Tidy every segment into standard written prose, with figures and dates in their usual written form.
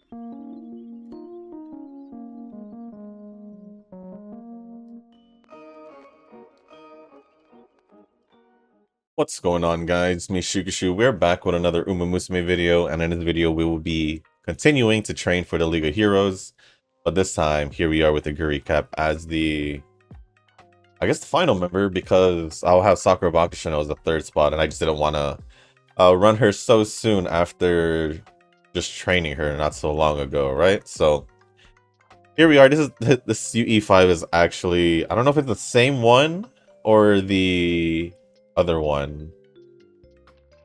What's going on, guys? Me, Shukashu. We're back with another Musume video, and in this video we will be continuing to train for the League of Heroes. But this time, here we are with Oguri Cap as the, I guess, the final member, because I'll have Sakura Bakushino as the third spot, and I just didn't want to run her so soon after just training her not so long ago, right? So here we are. This UE5 is actually, I don't know if it's the same one or the other one.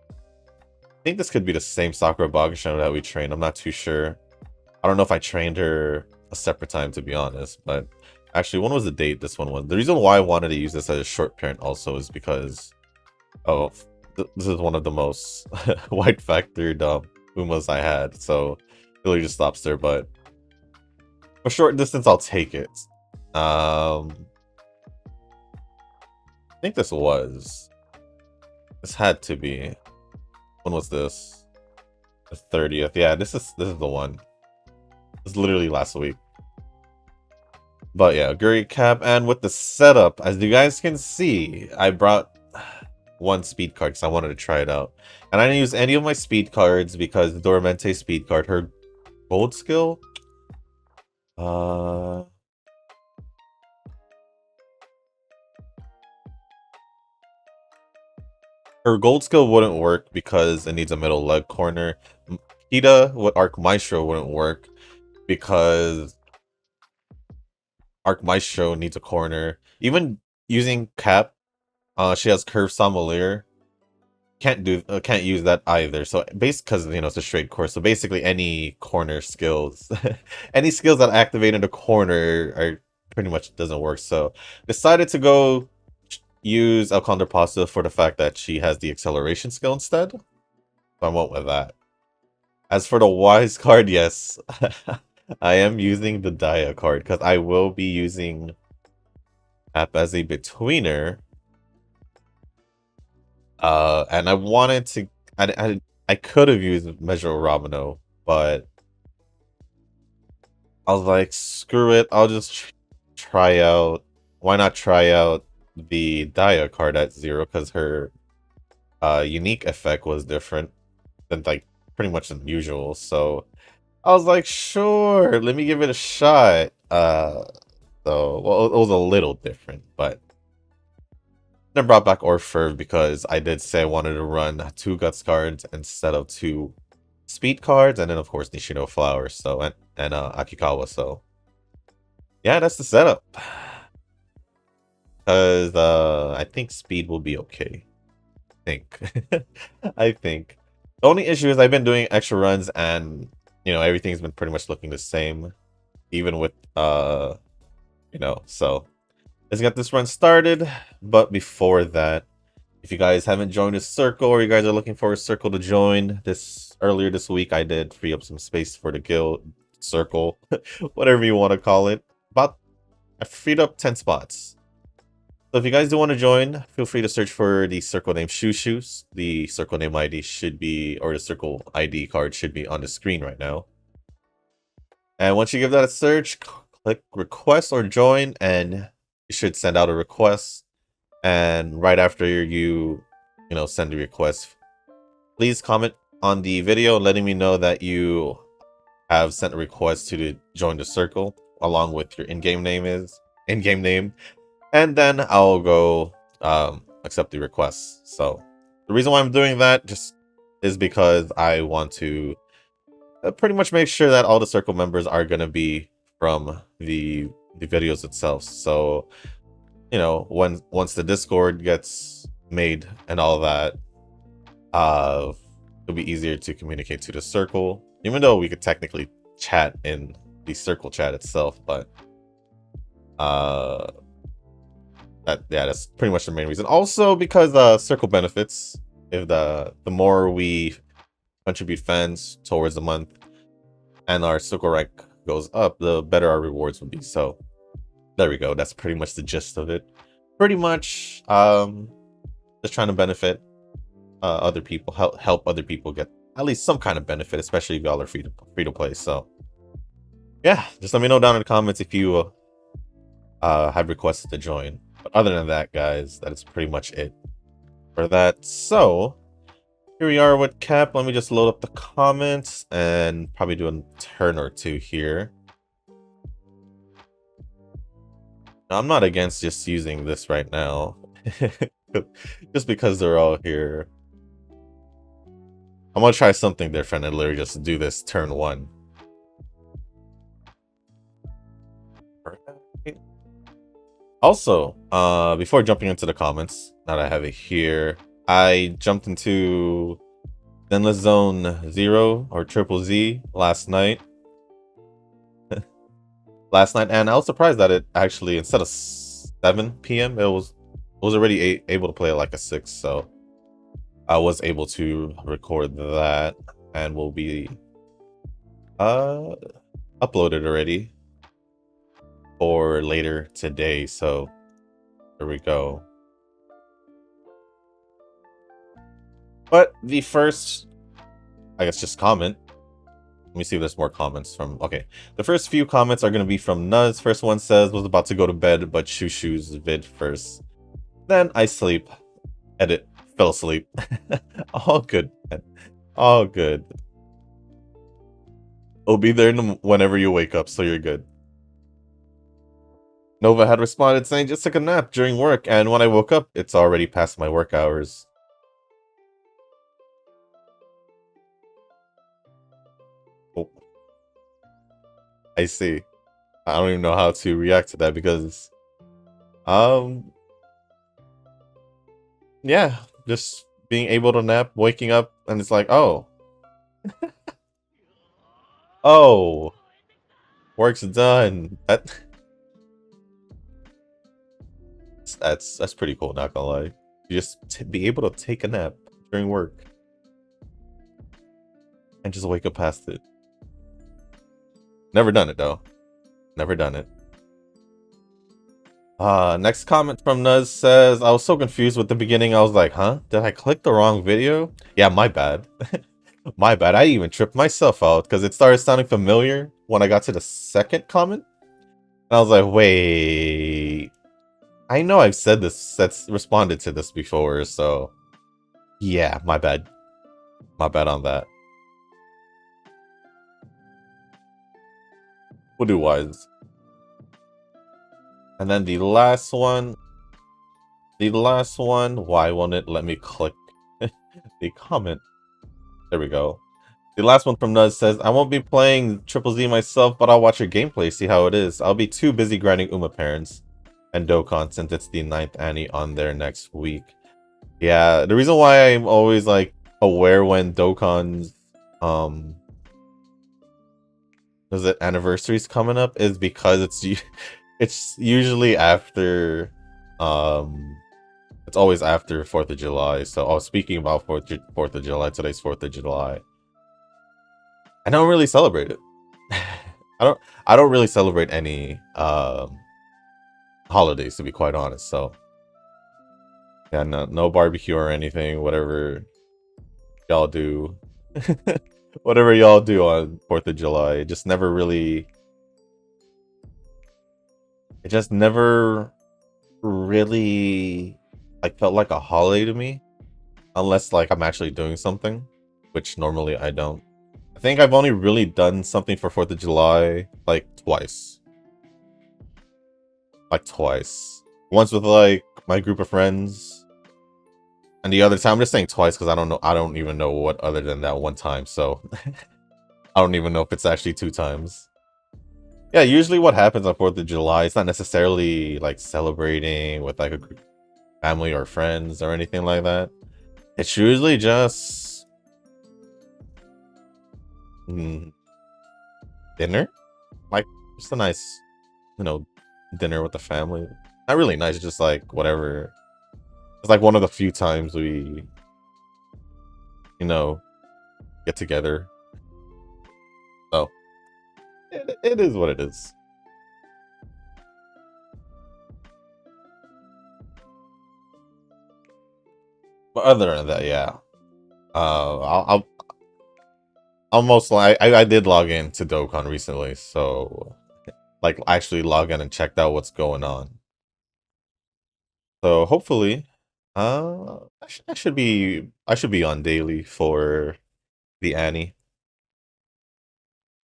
I think this could be the same Sakura Bakushino that we trained. I'm not too sure. I don't know if I trained her a separate time, to be honest. But actually, when was the date this one was? The reason why I wanted to use this as a short parent also is because this is one of the most white factored Umas I had. So it really just stops there. But for short distance, I'll take it. I think this had to be. When was this? The 30th. Yeah, this is the one. It's literally last week. But yeah, Oguri Cap, and with the setup, as you guys can see, I brought one speed card because I wanted to try it out. And I didn't use any of my speed cards because the Dormente speed card, her gold skill. Her gold skill wouldn't work because it needs a middle leg corner. Hida with Arc Maestro wouldn't work because Arc Maestro needs a corner. Even using Cap, she has Curve Sommelier. Can't use that either. So because it's a straight course. So basically any corner skills, any skills that activate in the corner are pretty much doesn't work. So decided to go use El Condorpasa for the fact that she has the acceleration skill instead. So I went with that. As for the Wise card, yes, I am using the Dia card because I will be using App as a betweener. And I wanted to, I could have used Measure Ramino, but I was like, screw it, I'll just try out. Why not try out the Dia card at 0, because her unique effect was different than pretty much than usual. So I was like, sure, let me give it a shot. Well, it was a little different, but then brought back Orfev because I did say I wanted to run 2 Guts cards instead of 2 Speed cards, and then of course Nishino Flowers, so and Akikawa. So yeah, that's the setup. Because I think Speed will be okay. I think. The only issue is I've been doing extra runs and everything's been pretty much looking the same, even with so let's get this run started. But before that, if you guys haven't joined a circle or you guys are looking for a circle to join, earlier this week I did free up some space for the guild circle, whatever you want to call it. I freed up 10 spots. So if you guys do want to join, feel free to search for the circle name Shoes. The circle name ID should be, or the circle ID card should be on the screen right now. And once you give that a search, click request or join, and you should send out a request. And right after you send the request, please comment on the video letting me know that you have sent a request to join the circle, along with your in-game name, and then I'll go accept the request. So the reason why I'm doing that just is because I want to pretty much make sure that all the circle members are going to be from the videos itself. So once the Discord gets made and all that, it'll be easier to communicate to the circle, even though we could technically chat in the circle chat itself. But that's pretty much the main reason. Also because circle benefits, if the more we contribute fans towards the month and our circle rank goes up, the better our rewards will be. So there we go. That's pretty much the gist of it. Pretty much just trying to benefit other people, help other people get at least some kind of benefit, especially if y'all are free to play. So yeah, just let me know down in the comments if you have requested to join. But other than that, guys, that is pretty much it for that. So here we are with Cap. Let me just load up the comments and probably do a turn or two here. Now, I'm not against just using this right now. Just because they're all here. I'm gonna try something different and literally just do this turn one. Also, before jumping into the comments, now that I have it here, I jumped into Zenless Zone 0 or Triple Z last night. And I was surprised that it actually, instead of 7 p.m., it was already able to play at like a 6, so I was able to record that and will be uploaded already for later today. So there we go. But the first, I guess, just comment. Let me see if there's more comments from... Okay, the first few comments are going to be from Nuz. First one says, was about to go to bed, but Shushu's vid first. Then I sleep. Edit. Fell asleep. All good. All good. It'll be there whenever you wake up, so you're good. Nova had responded saying, just took a nap during work, and when I woke up, it's already past my work hours. Oh. I see. I don't even know how to react to that because... yeah, just being able to nap, waking up, and it's like, oh. Oh. Work's done. That's pretty cool, not gonna lie. You just be able to take a nap during work. And just wake up past it. Never done it, though. Never done it. Next comment from Nuz says, I was so confused with the beginning. I was like, huh? Did I click the wrong video? Yeah, my bad. My bad. I even tripped myself out because it started sounding familiar when I got to the second comment. And I was like, wait. I know I've said this, responded to this before, so... Yeah, my bad. My bad on that. We'll do wise. And then the last one, why won't it let me click the comment? There we go. The last one from Nuz says, I won't be playing Triple Z myself, but I'll watch your gameplay, see how it is. I'll be too busy grinding Uma parents and Dokkan since it's the 9th Annie on there next week. Yeah, the reason why I'm always like aware when Dokkan's is it anniversary's coming up is because it's usually after it's always after 4th of July. So I was speaking about 4th of July. Today's 4th of July. I don't really celebrate it. I don't really celebrate any holidays, to be quite honest. So yeah, no barbecue or anything, whatever y'all do. Whatever y'all do on 4th of July, it just never really like felt like a holiday to me, unless like I'm actually doing something, which normally I don't. I think I've only really done something for 4th of July like twice. Once with like my group of friends, and the other time, I'm just saying twice because I don't even know what other than that one time, so I don't even know if it's actually 2 times. Yeah, usually what happens on 4th of July, it's not necessarily like celebrating with like a group, family or friends or anything like that. It's usually just dinner, like just a nice, dinner with the family. Not really nice, just like whatever. It's like one of the few times we, get together. So it is what it is. But other than that, yeah. almost like I did log in to Dokkan recently, so like actually log in and checked out what's going on. So hopefully, I should be on daily for the Annie.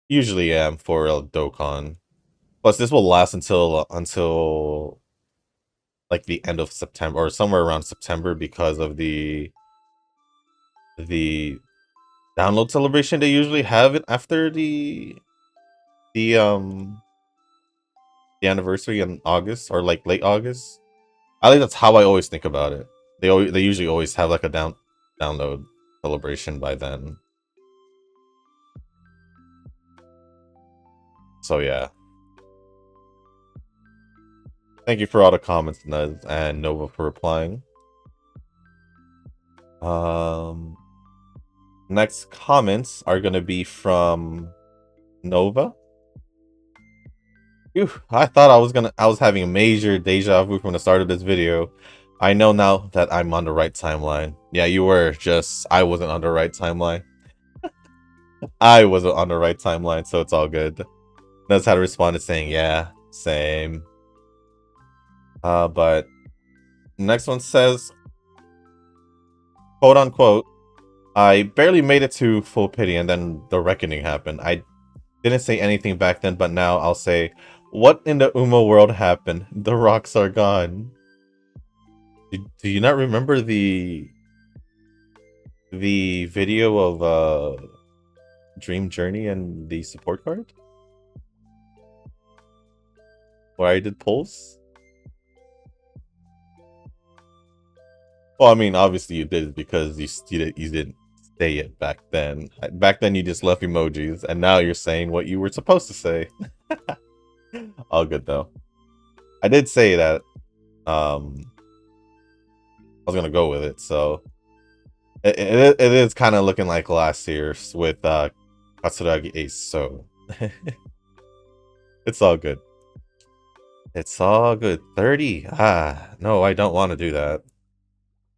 Usually am for Dokkan. Plus, this will last until like the end of September or somewhere around September because of the download celebration they usually have it after the um the anniversary in August or like late August. At least that's how I always think about it. They usually always have like a download celebration by then. So yeah. Thank you for all the comments, Nuz and Nova for replying. Next comments are gonna be from Nova. Phew, I thought I was having a major deja vu from the start of this video. I know now that I'm on the right timeline. Yeah, you were, just I wasn't on the right timeline. I wasn't on the right timeline, so it's all good. That's how to respond to saying, yeah, same. But next one says, quote unquote, I barely made it to full pity and then the reckoning happened. I didn't say anything back then, but now I'll say, what in the Uma world happened? The rocks are gone. Do you not remember the video of Dream Journey and the support card? Where I did pulls? Well, I mean, obviously you did because you didn't say it back then. Back then you just left emojis, and now you're saying what you were supposed to say. All good though. I did say that I was gonna go with it, so it is kind of looking like last year's with Katsuragi Ace, so it's all good. It's all good. 30. No, I don't want to do that.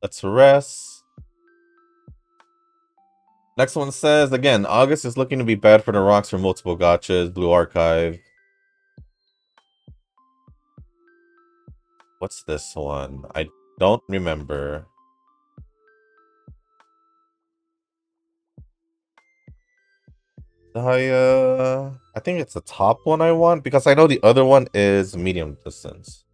Let's rest. Next one says, again, August is looking to be bad for the rocks for multiple gachas. Blue Archive. What's this one? I don't remember. I think it's the top one I want because I know the other one is medium distance.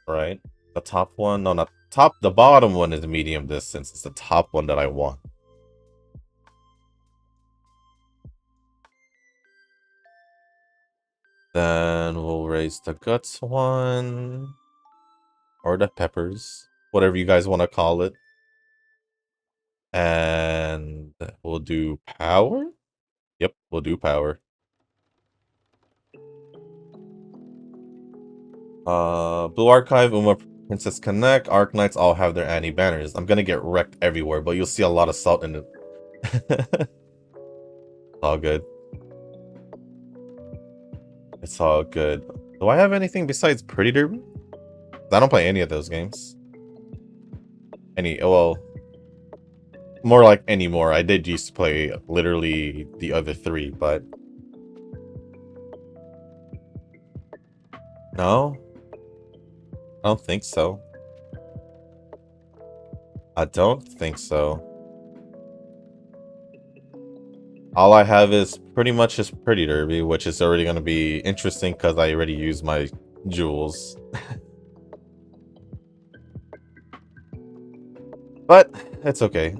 Right? The top one, no, not top. The bottom one is medium distance. It's the top one that I want. Then we'll raise the guts one. Or the peppers. Whatever you guys want to call it. And we'll do power? Yep, we'll do power. Blue Archive, Uma Princess Connect, Arc Knights all have their Annie banners. I'm gonna get wrecked everywhere, but you'll see a lot of salt in it. All good. It's all good. Do I have anything besides Pretty Derby? I don't play any of those games. Well, more like anymore. I did used to play literally the other three, but no, I don't think so. I don't think so. All I have is pretty much just Pretty Derby, which is already going to be interesting because I already used my jewels. But it's okay.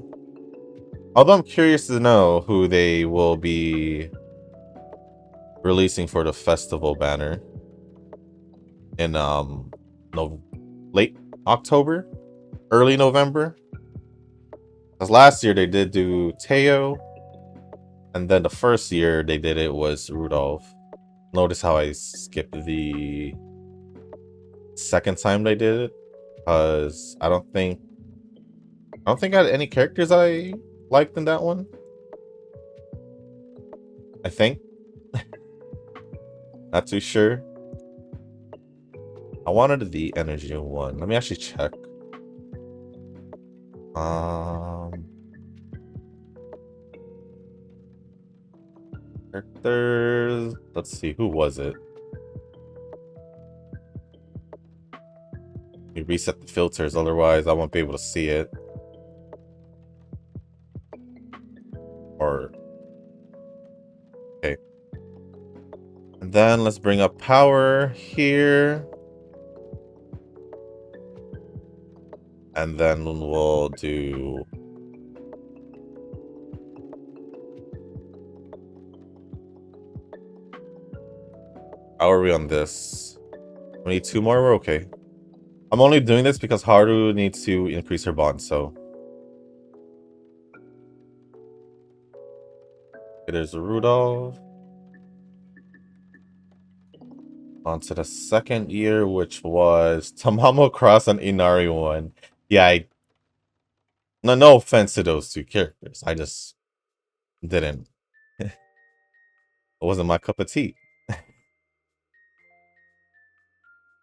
Although I'm curious to know who they will be releasing for the festival banner in late October, early November. Because last year they did do Teo, and then the first year they did it was Rudolph. Notice how I skipped the second time they did it, because I don't think I had any characters I liked in that one. I think. Not too sure. I wanted the energy one. Let me actually check. Characters. Let's see, who was it? Let me reset the filters, otherwise I won't be able to see it. Or okay. And then let's bring up power here. And then we'll do how are we on this? We need 2 more, we're okay. I'm only doing this because Haru needs to increase her bond, so. Okay, there's Rudolph. On to the second year, which was Tamamo Cross and Inari 1. Yeah, no offense to those 2 characters. I just didn't. It wasn't my cup of tea.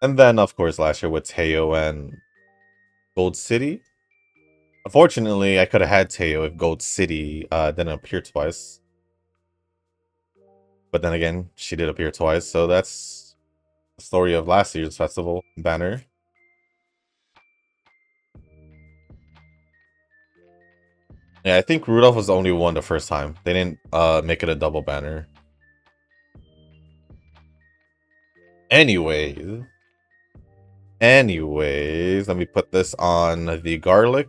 And then, of course, last year with Teo and Gold City. Unfortunately, I could have had Teo if Gold City didn't appear twice. But then again, she did appear twice, so that's the story of last year's festival banner. Yeah, I think Rudolph was the only one the first time. They didn't make it a double banner. Anyways, let me put this on the garlic.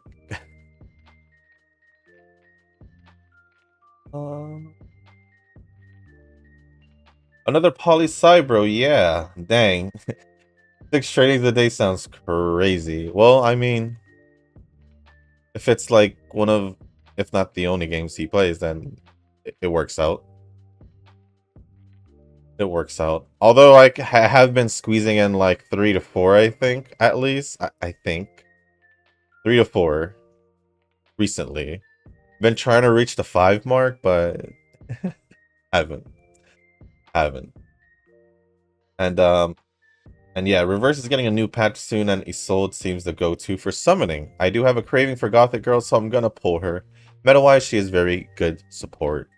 Another Polysybro, yeah. Dang. 6 trainings a day sounds crazy. Well, I mean, if it's like one of, if not the only games he plays, then it works out. It works out. Although I have been squeezing in like 3 to 4, I think, at least. I think. 3 to 4 recently. Been trying to reach the 5 mark, but haven't. And yeah, Reverse is getting a new patch soon, and Isolde seems the go-to for summoning. I do have a craving for Gothic Girl, so I'm gonna pull her. Meta-wise, she is very good support.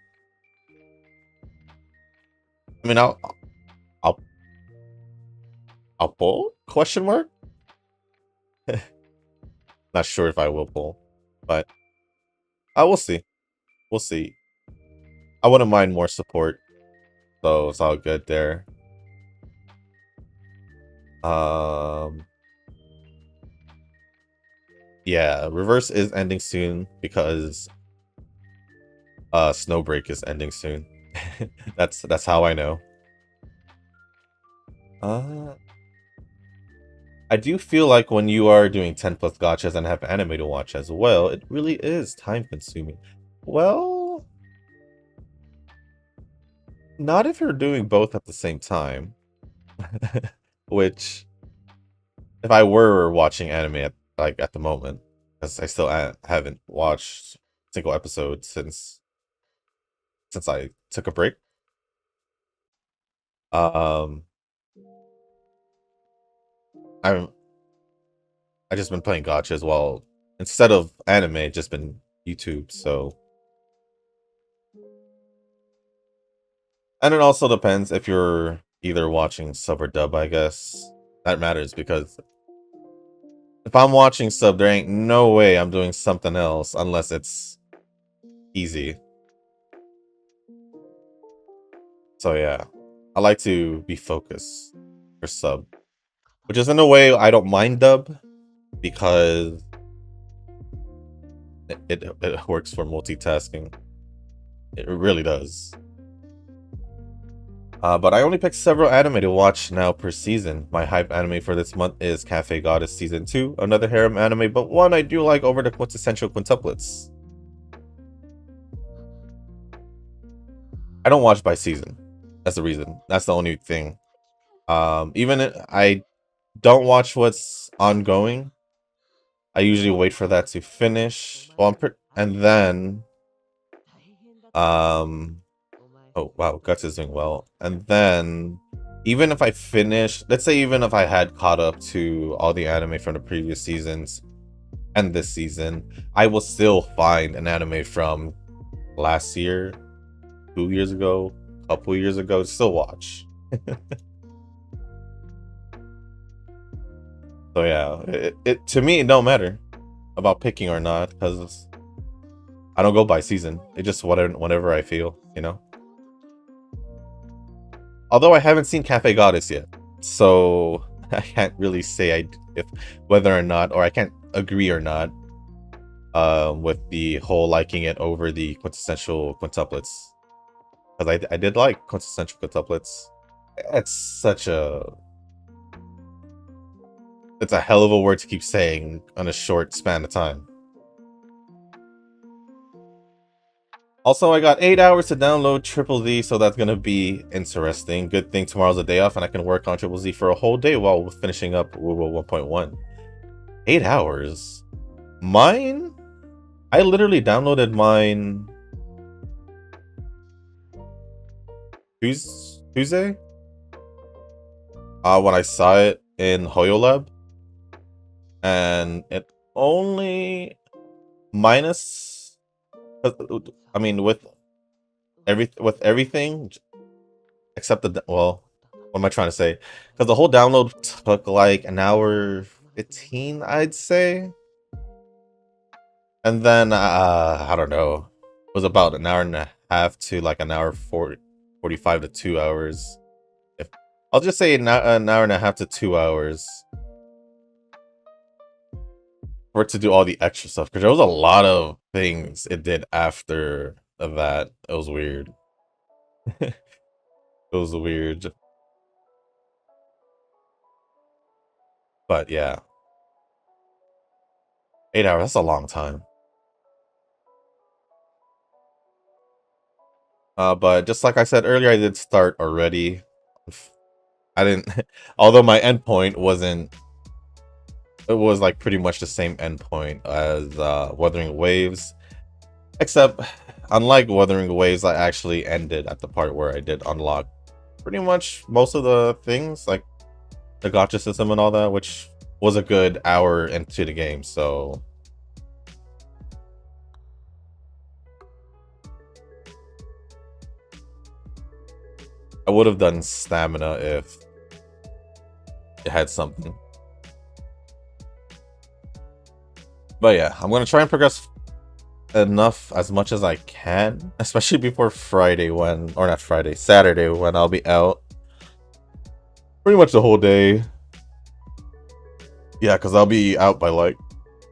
I mean, I'll pull? Question mark? Not sure if I will pull, but I will see. We'll see. I wouldn't mind more support, so it's all good there. Yeah, Reverse is ending soon because Snowbreak is ending soon. That's how I know. I do feel like when you are doing 10 plus gachas and have anime to watch as well, it really is time consuming. Well, not if you're doing both at the same time. Which, if I were watching anime at the moment, because I still haven't watched a single episode since I took a break. I just been playing gachas while instead of anime, just been YouTube. So, and it also depends if you're either watching sub or dub. I guess that matters because if I'm watching sub, there ain't no way I'm doing something else unless it's easy. So yeah, I like to be focused for sub, which is in a way I don't mind dub because it works for multitasking. It really does. But I only picked several anime to watch now per season. My hype anime for this month is Cafe Goddess Season 2, another harem anime, but one I do like over the quintessential quintuplets. I don't watch by season. That's the reason. That's the only thing. I don't watch what's ongoing. I usually wait for that to finish. And then oh wow, Guts is doing well. And then even if I finish, let's say even if I had caught up to all the anime from the previous seasons and this season, I will still find an anime from last year, 2 years ago, couple years ago, still watch. So yeah, it to me it don't matter about picking or not because I don't go by season. It just whatever I feel, you know. Although I haven't seen Cafe Goddess yet, so I can't really say if whether or not, or I can't agree or not with the whole liking it over the quintessential quintuplets. Because I did like quintessential quintuplets. It's such a... It's a hell of a word to keep saying on a short span of time. Also, I got 8 hours to download Triple Z, so that's gonna be interesting. Good thing tomorrow's a day off and I can work on Triple Z for a whole day while finishing up World 1.1. 8 hours? Mine? I literally downloaded mine Tuesday? When I saw it in HoYoLab. And it only minus... I mean, with everything except the... Well, what am I trying to say? Because the whole download took like an hour 15, I'd say. And then, I don't know. It was about an hour and a half to like an hour 45 to 2 hours. I'll just say an hour and a half to 2 hours. For it to do all the extra stuff. Because there was a lot of things it did after that. It was weird. It was weird. But yeah. 8 hours, that's a long time. But just like I said earlier, I did start already. I didn't... Although my endpoint wasn't... It was like pretty much the same endpoint as Wuthering Waves. Except, unlike Wuthering Waves, I actually ended at the part where I did unlock pretty much most of the things, like the gacha system and all that, which was a good hour into the game, so... I would have done stamina if it had something. But yeah, I'm gonna try and progress enough as much as I can, especially before Friday when, or not Friday, Saturday when I'll be out pretty much the whole day. Yeah, because I'll be out by like,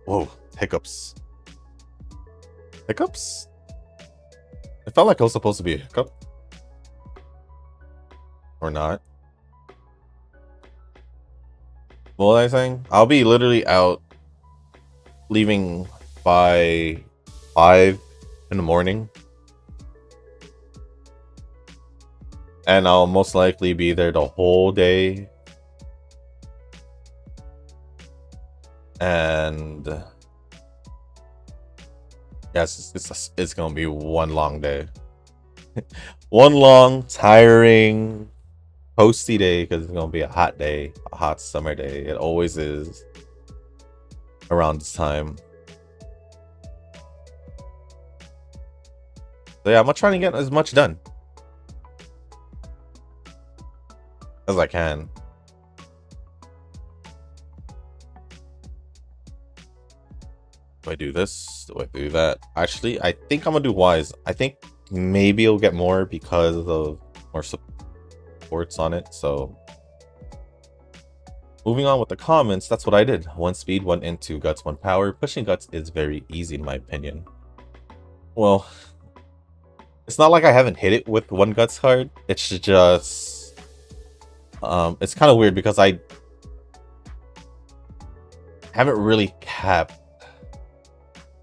whoa, hiccups. Hiccups? It felt like it was supposed to be a hiccup. Or not. What was I saying? I'll be literally out, leaving by 5 in the morning. And I'll most likely be there the whole day. And yes, it's gonna be one long day. One long, tiring, posty day, because it's gonna be a hot day, a hot summer day. It always is around this time. So yeah, I'm gonna try to get as much done as I can. Do I do this? Do I do that? Actually, I think I'm gonna do Wise. I think maybe it'll get more because of more supports on it. So moving on with the comments, that's what I did. 1 speed, 1 int, 2 guts, 1 power. Pushing guts is very easy in my opinion. Well, it's not like I haven't hit it with 1 guts card. It's just it's kind of weird because I haven't really capped.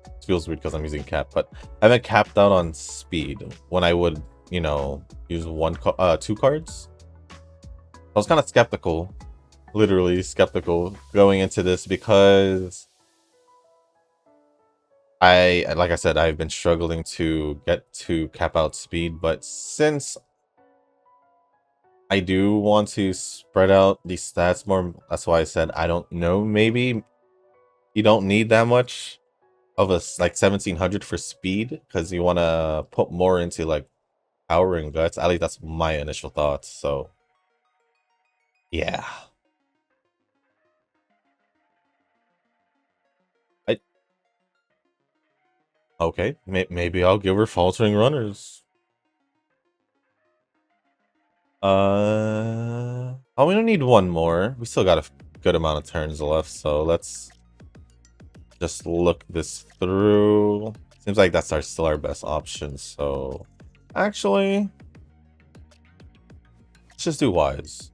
It feels weird because I'm using cap, but I haven't capped out on speed when I would, you know, use 2 cards. I was kind of skeptical, literally skeptical going into this because like I said, I've been struggling to get to cap out speed, but since I do want to spread out the stats more, that's why I said I don't know, maybe you don't need that much of a like 1700 for speed because you want to put more into like Power and Guts. At least that's my initial thoughts. So, yeah. I okay. Maybe I'll give her Faltering Runners. Oh, we don't need one more. We still got a good amount of turns left, so let's just look this through. Seems like that's still our best option. So, actually, let's just do Wise.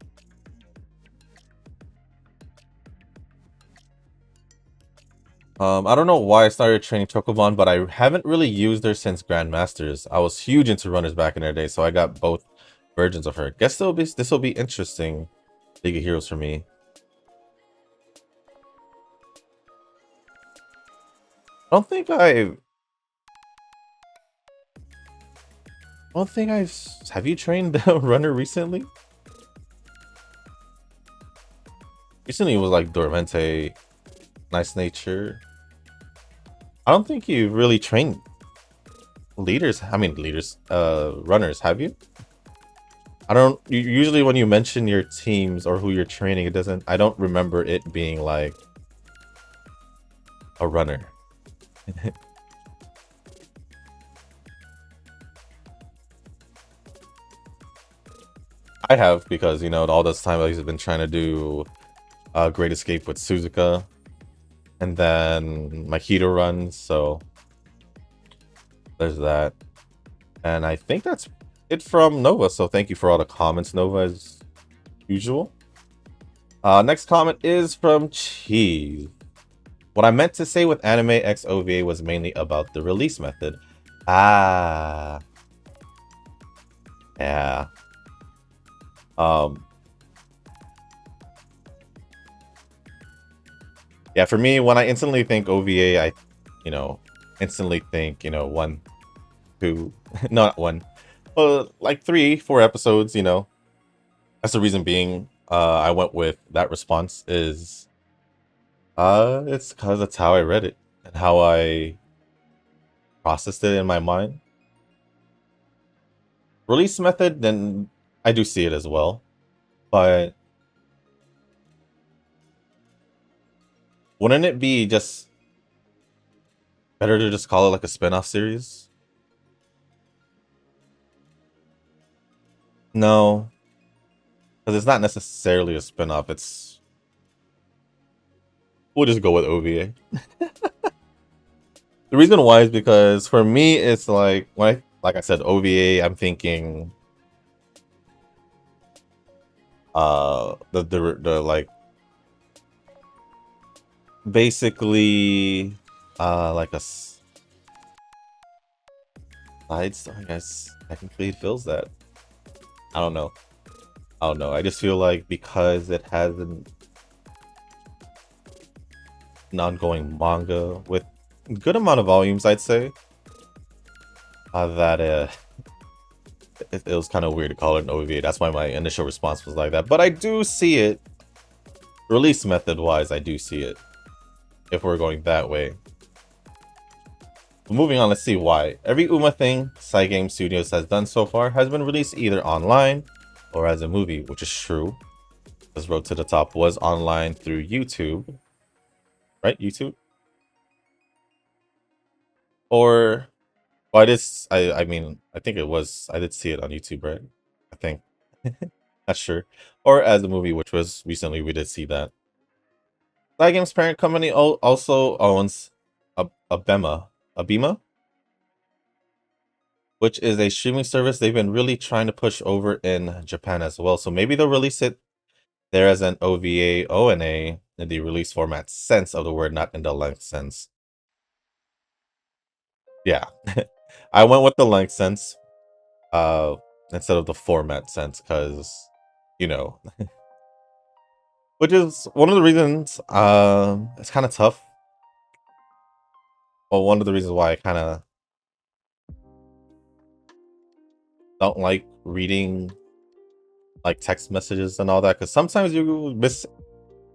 I don't know why I started training Chocobon, but I haven't really used her since Grandmasters. I was huge into runners back in their day, so I got both versions of her. Guess this will be interesting. League of Heroes for me. I don't think I've. Have you trained a runner recently? Recently it was like Dormente, Nice Nature. I don't think you really trained runners, have you? I don't usually when you mention your teams or who you're training, I don't remember it being like a runner. I have, because all this time I've been trying to do Great Escape with Suzuka, and then my Hito run, so there's that. And I think that's it from Nova, so thank you for all the comments, Nova, as usual. Next comment is from Cheese. What I meant to say with Anime X OVA was mainly about the release method. Ah. Yeah. Yeah, for me, when I instantly think OVA, I instantly think, one, two, not one, like 3, 4 episodes, That's the reason being, I went with that response is, it's because that's how I read it and how I processed it in my mind. Release method, then I do see it as well, but wouldn't it be just better to just call it like a spin-off series? No, because it's not necessarily a spin-off. We'll just go with OVA. The reason why is because for me, it's like like I said, OVA. I'm thinking, the like basically, like a side story. I guess technically it feels that. I don't know. I just feel like because it has an ongoing manga with a good amount of volumes, I'd say, that it was kind of weird to call it an OVA. That's why my initial response was like that. But I do see it, release method wise, I do see it, if we're going that way. But moving on, let's see why. Every UMA thing Cygames Studios has done so far has been released either online or as a movie, which is true. This Road to the Top was online through YouTube. Right? YouTube? Or why this? I mean, I think it was. I did see it on YouTube, right? I think. Not sure. Or as a movie, which was recently, we did see that. Cygames' parent company also owns Abema, which is a streaming service they've been really trying to push over in Japan as well. So maybe they'll release it there as an OVA, ONA in the release format sense of the word, not in the length sense. Yeah, I went with the length sense instead of the format sense, because which is one of the reasons it's kind of tough. Well, one of the reasons why I kind of don't like reading like text messages and all that, because sometimes you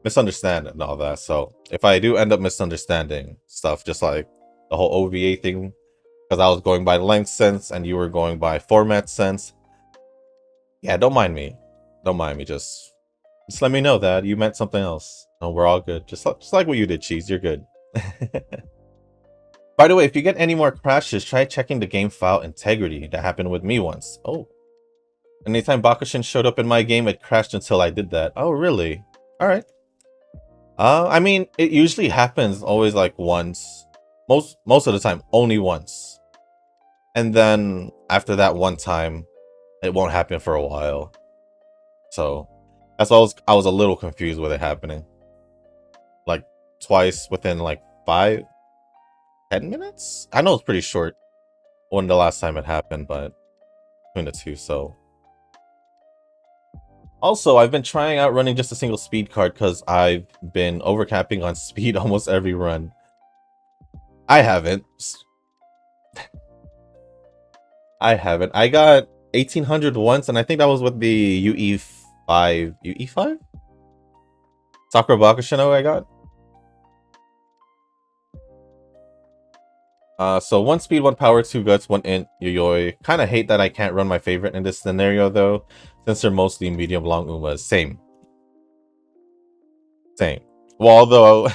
misunderstand and all that. So if I do end up misunderstanding stuff, just like the whole OVA thing because I was going by length sense and you were going by format sense. Yeah, don't mind me. Don't mind me. Just let me know that you meant something else. No, we're all good. Just like what you did, Cheese. You're good. By the way, if you get any more crashes, try checking the game file integrity. That happened with me once. Oh. Anytime Bakushin showed up in my game, it crashed until I did that. Oh, really? Alright. I mean, it usually happens always like once. Most of the time, only once. And then after that one time, it won't happen for a while. So that's why I was a little confused with it happening. Like twice within like 5-10 minutes? I know it's pretty short when the last time it happened, but between the two, so. Also, I've been trying out running just a single speed card because I've been overcapping on speed almost every run. I haven't. I haven't. I got 1800 once, and I think that was with the UE5. UE5? Sakura Bakushino I got. So 1 speed, 1 power, 2 guts, 1 int, Yuyoi. Kinda hate that I can't run my favorite in this scenario though, since they're mostly medium long Umas. Same. Same. Well, although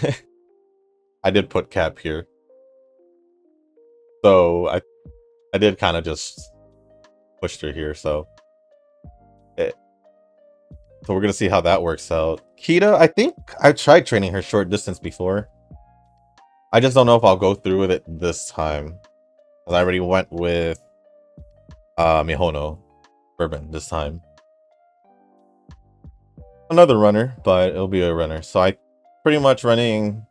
I did put Cap here. So I did kind of just push her here, so we're gonna see how that works out. Kita, I think I tried training her short distance before. I just don't know if I'll go through with it this time. I already went with Mihono Bourbon this time. Another runner, but it'll be a runner. So I pretty much running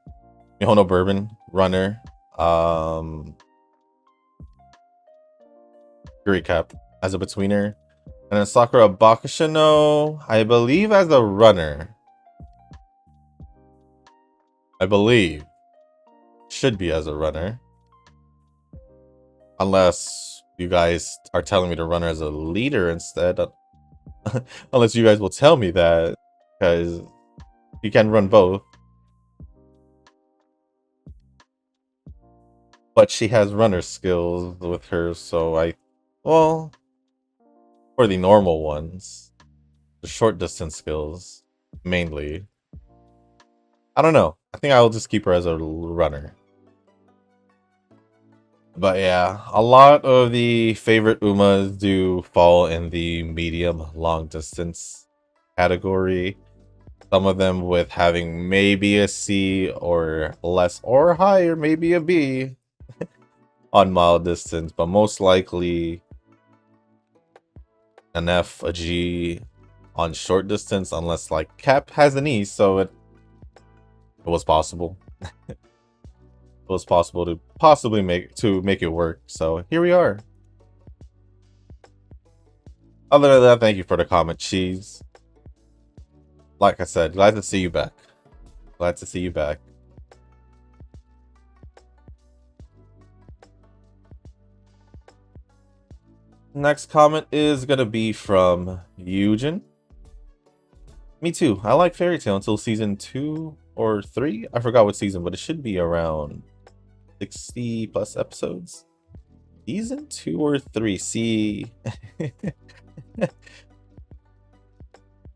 Mihono Bourbon, runner, Oguri Cap as a betweener. And then Sakura Bakushino, I believe as a runner. I believe. Should be as a runner. Unless you guys are telling me to run her as a leader instead. Unless you guys will tell me that. Because you can run both. But she has runner skills with her, so well, for the normal ones. The short distance skills, mainly. I don't know. I think I'll just keep her as a runner. But yeah, a lot of the favorite Umas do fall in the medium long distance category. Some of them with having maybe a C or less or higher, maybe a B on mild distance, but most likely an F, a G on short distance, unless like Cap has an E, so it was possible. It was possible to possibly make it work. So here we are. Other than that, thank you for the comment, Cheese. Like I said, glad to see you back. Glad to see you back. Next comment is gonna be from Eugen. Me too. I like Fairy Tail until season 2 or 3. I forgot what season, but it should be around 60 plus episodes. Season 2 or 3. See.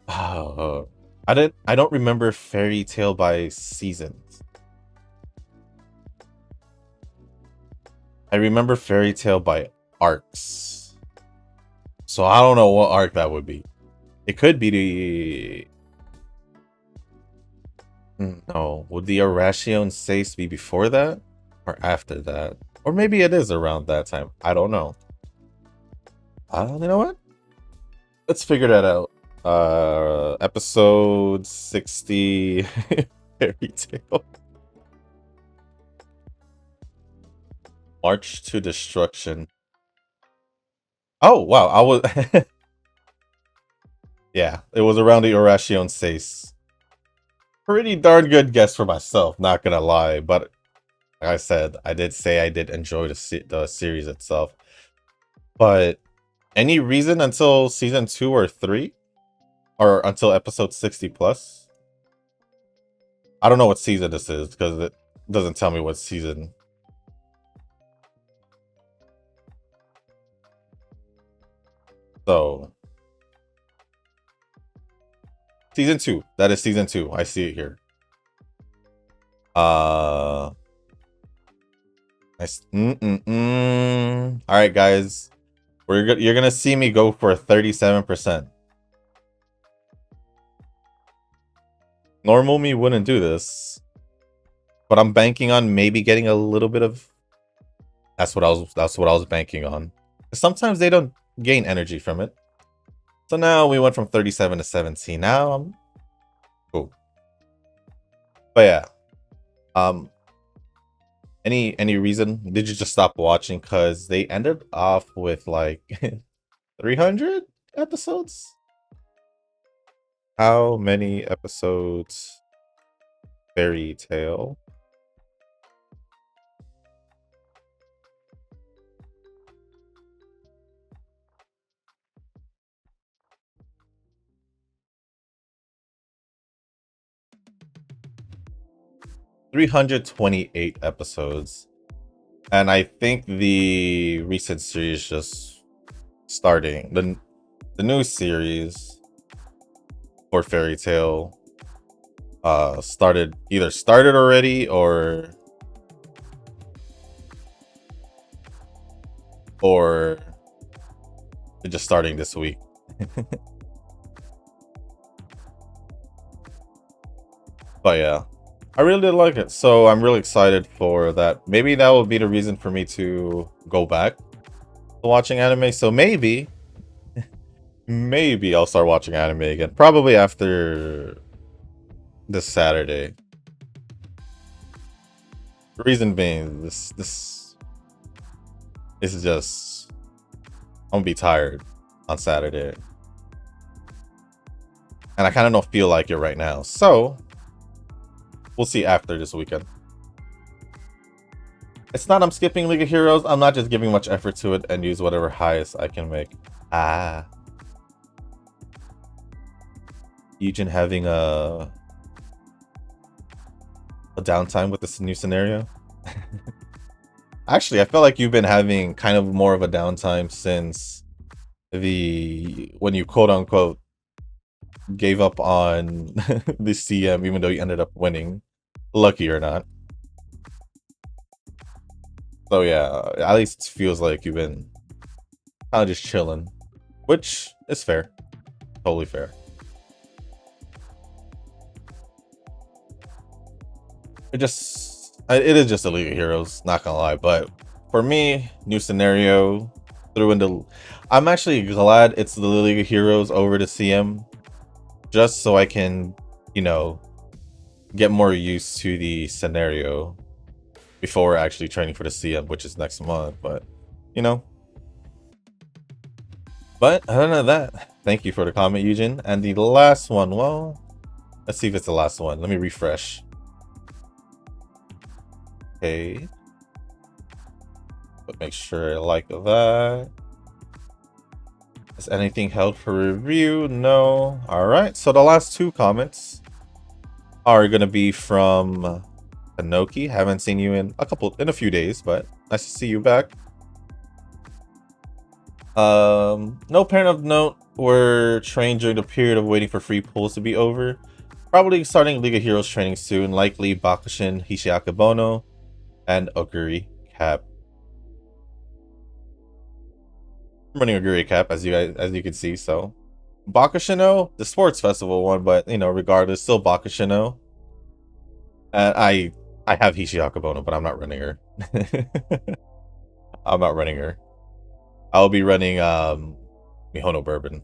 Oh, I don't remember Fairy Tail by seasons. I remember Fairy Tail by arcs. So I don't know what arc that would be. It could be the... No, would the Arashio Seis be before that? Or after that? Or maybe it is around that time. I don't know. You know what? Let's figure that out. Episode 60 Fairy Tail. March to Destruction. Oh, wow. I was... Yeah, it was around the Arashio Seis. Pretty darn good guess for myself, not gonna lie. But like I said, I did say I did enjoy the series itself. But any reason until season 2 or 3? Or until episode 60 plus? I don't know what season this is because it doesn't tell me what season. So season 2. That is season 2. I see it here. Nice. All right, guys. You're gonna see me go for 37%. Normal me wouldn't do this, but I'm banking on maybe getting a little bit of. That's what I was banking on. Sometimes they don't gain energy from it. So now we went from 37 to 17. Now I'm cool. But yeah. Any reason? Did you just stop watching? Because they ended off with like 300 episodes? How many episodes? Fairy Tail. $328 episodes. And I think the recent series just starting. The new series for Fairy Tail either started already or they're just starting this week. But yeah, I really did like it, so I'm really excited for that. Maybe that will be the reason for me to go back to watching anime. So maybe I'll start watching anime again, probably after this Saturday. The reason being, this is just I'm gonna be tired on Saturday, and I kind of don't feel like it right now. So we'll see after this weekend. It's not I'm skipping League of Heroes. I'm not just giving much effort to it and use whatever highest I can make. Eugen having a downtime with this new scenario. Actually, I felt like you've been having kind of more of a downtime since when you quote unquote gave up on the CM, even though you ended up winning, lucky or not. So yeah, at least it feels like you've been kind of just chilling, which is fair, totally fair. It is just a League of Heroes, not gonna lie. But for me, new scenario threw into. I'm actually glad it's the League of Heroes over the CM, just so I can, get more used to the scenario before actually training for the CM, which is next month. But But other than that, thank you for the comment, Eugen. And the last one, well, let's see if it's the last one. Let me refresh. Okay. But make sure I like that. Is anything held for review? No. Alright, so the last two comments are gonna be from Anoki. Haven't seen you in a few days, but nice to see you back. No parent of note were trained during the period of waiting for free pulls to be over. Probably starting League of Heroes training soon, likely Bakushin, Hishiakabono, and Oguri Cap. I'm running Oguri Cap as you can see. So Bakushino, the sports festival one, but regardless, still Bakushino. And I have Hishiakabono, but I'm not running her. I'm not running her. I'll be running Mihono Bourbon.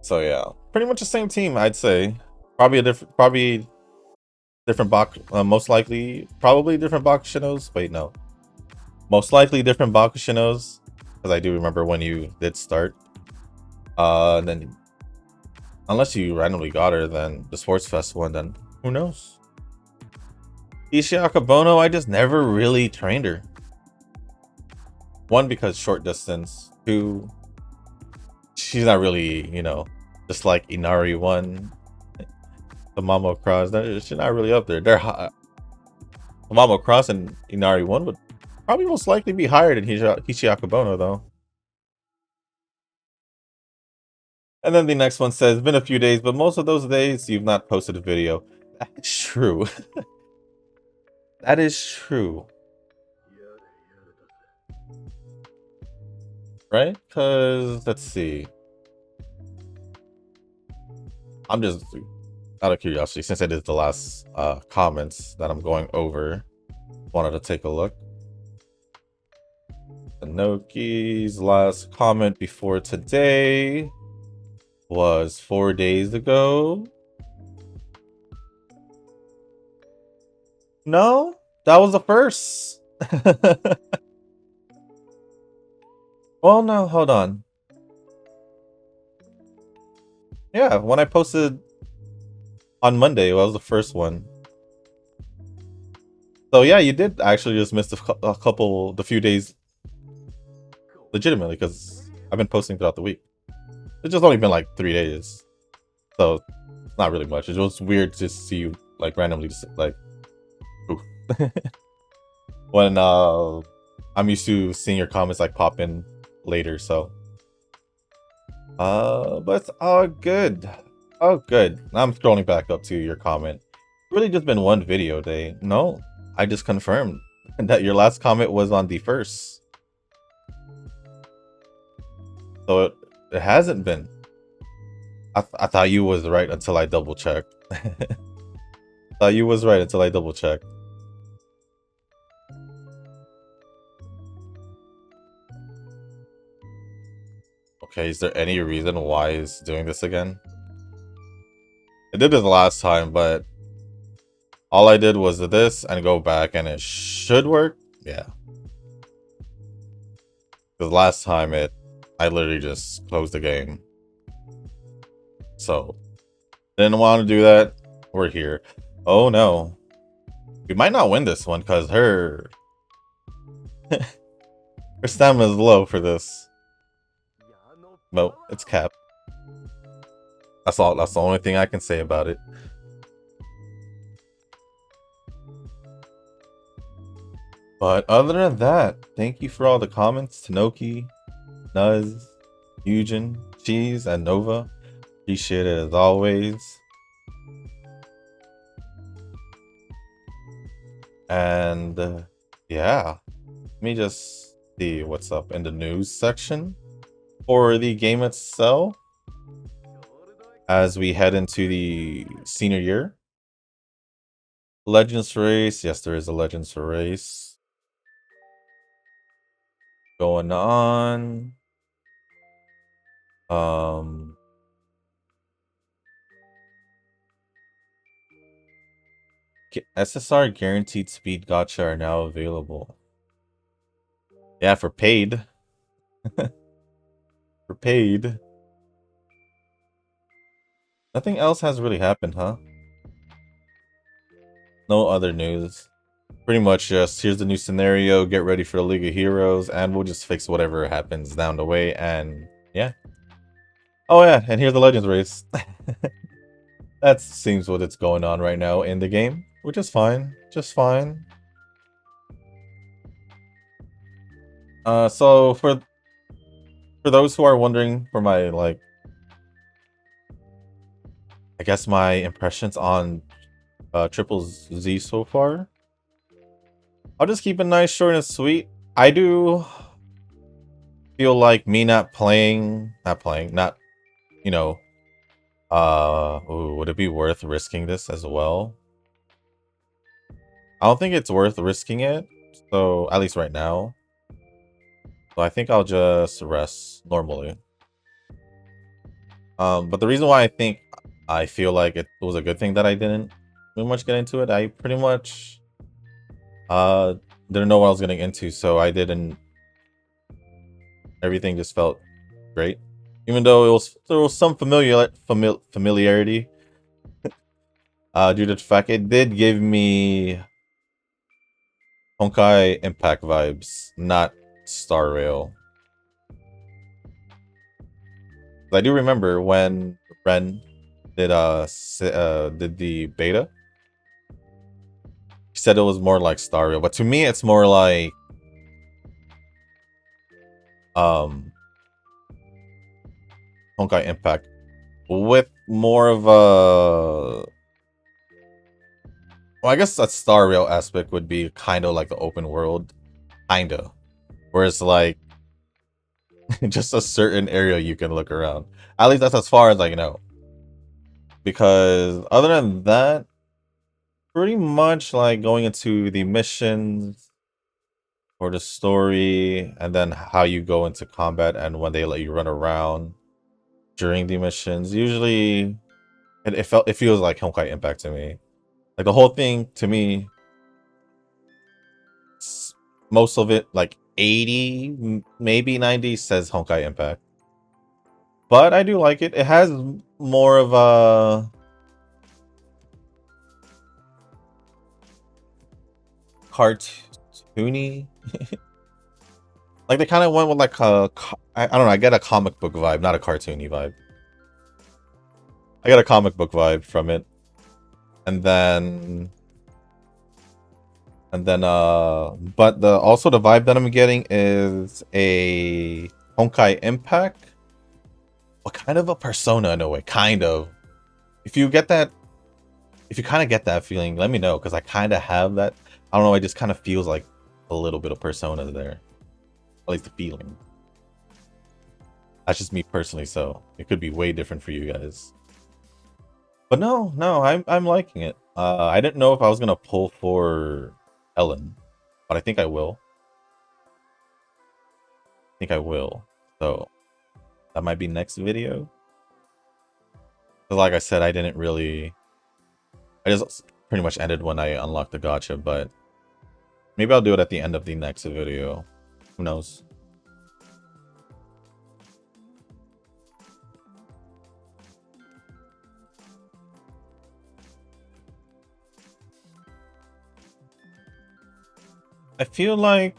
So yeah, pretty much the same team, I'd say. Probably different most likely, probably different Bakushinos. Wait, no. Most likely different Bakushinos, because I do remember when you did start. And then, unless you randomly got her, then the Sports Fest one, then who knows? Hishiakabono, I just never really trained her. One, because short distance. Two, she's not really, just like Inari one, the Mamo Cross. She's not really up there. They're high. Mamo Cross and Inari 1 would probably most likely be higher than Hishiakubono, though. And then the next one says, been a few days, but most of those days you've not posted a video. That is true. That is true. Right? Because, let's see. I'm just out of curiosity, since it is the last comments that I'm going over, wanted to take a look. Anoki's last comment before today was 4 days ago. No, that was the first. Well, no, hold on. Yeah, when I posted on Monday, was the first one. So yeah, you did actually just miss the few days legitimately, because I've been posting throughout the week. It's just only been like 3 days, so it's not really much. It's just weird to see you like randomly just like when I'm used to seeing your comments like pop in later, so but it's all good. Oh good. Now I'm scrolling back up to your comment. Really just been one video day. No, I just confirmed that your last comment was on the 1st. So it hasn't been. I thought you was right until I double checked. Thought you was right until I double checked. Okay, is there any reason why it's doing this again? It did it the last time, but all I did was this and go back and it should work. Yeah. Because last time I literally just closed the game. So, didn't want to do that. We're here. Oh no. We might not win this one because her stamina is low for this. No, it's Cap. That's all. That's the only thing I can say about it. But other than that, thank you for all the comments. Tanoki, Nuz, Eugen, Cheese, and Nova. Appreciate it as always. And yeah, let me just see what's up in the news section for the game itself as we head into the senior year. Legends race. Yes, there is a Legends race going on. SSR guaranteed speed gacha are now available. Yeah, for paid. For paid. Nothing else has really happened, huh? No other news. Pretty much just, here's the new scenario, get ready for the League of Heroes, and we'll just fix whatever happens down the way, and yeah. Oh yeah, and here's the Legends race. That seems what it's going on right now in the game, which is fine. Just fine. So for those who are wondering, for my like, I guess my impressions on Triple Z so far, I'll just keep it nice, short, and sweet. I do feel like me not, you know, ooh, would it be worth risking this as well? I don't think it's worth risking it, so at least right now. So I think I'll just rest normally. But the reason why I feel like it was a good thing that I didn't pretty much get into it, I pretty much didn't know what I was getting into, so I didn't. Everything just felt great, even though there was some familiarity due to the fact it did give me Honkai Impact vibes, not Star Rail. I do remember when Ren did the beta, said it was more like Star Rail, but to me it's more like Honkai Impact with more of a, well, I guess that Star Rail aspect would be kind of like the open world, kind of, whereas like just a certain area you can look around. At least that's as far as I know. Because other than that, pretty much like going into the missions or the story, and then how you go into combat and when they let you run around during the missions. Usually, it feels like Honkai Impact to me. Like the whole thing to me, most of it, like 80, maybe 90, says Honkai Impact. But I do like it. It has more of a cartoony. Like they kind of went with like a, I don't know, I get a comic book vibe, not a cartoony vibe. I get a comic book vibe from it. And then but also the vibe that I'm getting is a Honkai Impact. Well, kind of a Persona in a way, kind of. If you kind of get that feeling, let me know, because I kind of have that. I don't know, it just kind of feels like a little bit of Persona there. At least the feeling. That's just me personally, so it could be way different for you guys. But no, I'm liking it. I didn't know if I was gonna pull for Ellen, but I think I will. So that might be next video. But like I said, I just pretty much ended when I unlocked the gacha, but maybe I'll do it at the end of the next video. Who knows? I feel like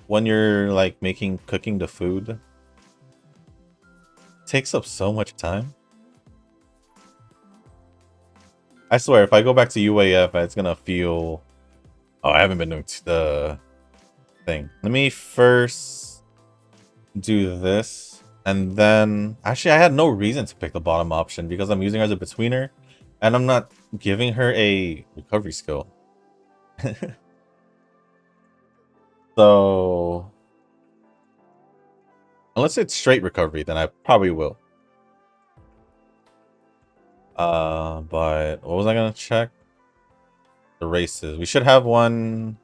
when you're like cooking the food, it takes up so much time. I swear, if I go back to UAF, it's gonna feel... Oh, I haven't been doing the thing. Let me first do this, and then... Actually, I had no reason to pick the bottom option because I'm using her as a betweener, and I'm not giving her a recovery skill. So... Unless it's straight recovery, then I probably will. But what was I gonna check? The races. We should have one.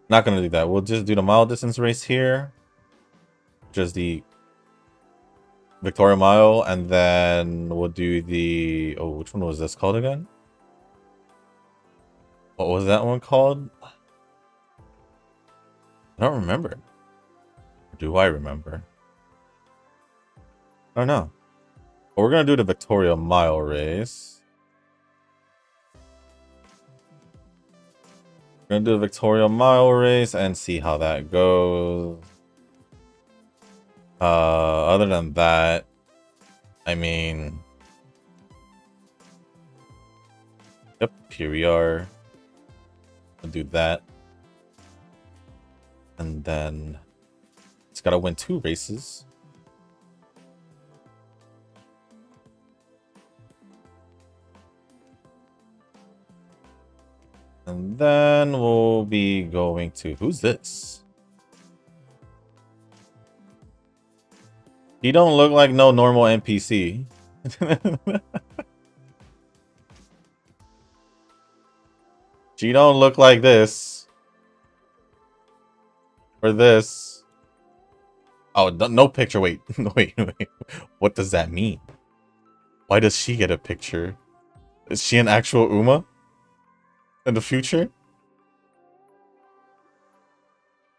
Not gonna do that. We'll just do the mile distance race here. Just the Victoria Mile, and then we'll do the... Oh, which one was this called again? What was that one called? I don't remember. Do I remember? I don't know. But we're gonna do the Victoria Mile race. We're gonna do the Victoria Mile race and see how that goes. Other than that, I mean... Yep, here we are. We'll do that. And then... It's gotta win 2 races. And then we'll be going to... Who's this? He don't look like no normal NPC. She don't look like this. Or this. Oh, no picture. Wait. Wait. What does that mean? Why does she get a picture? Is she an actual Uma? In the future?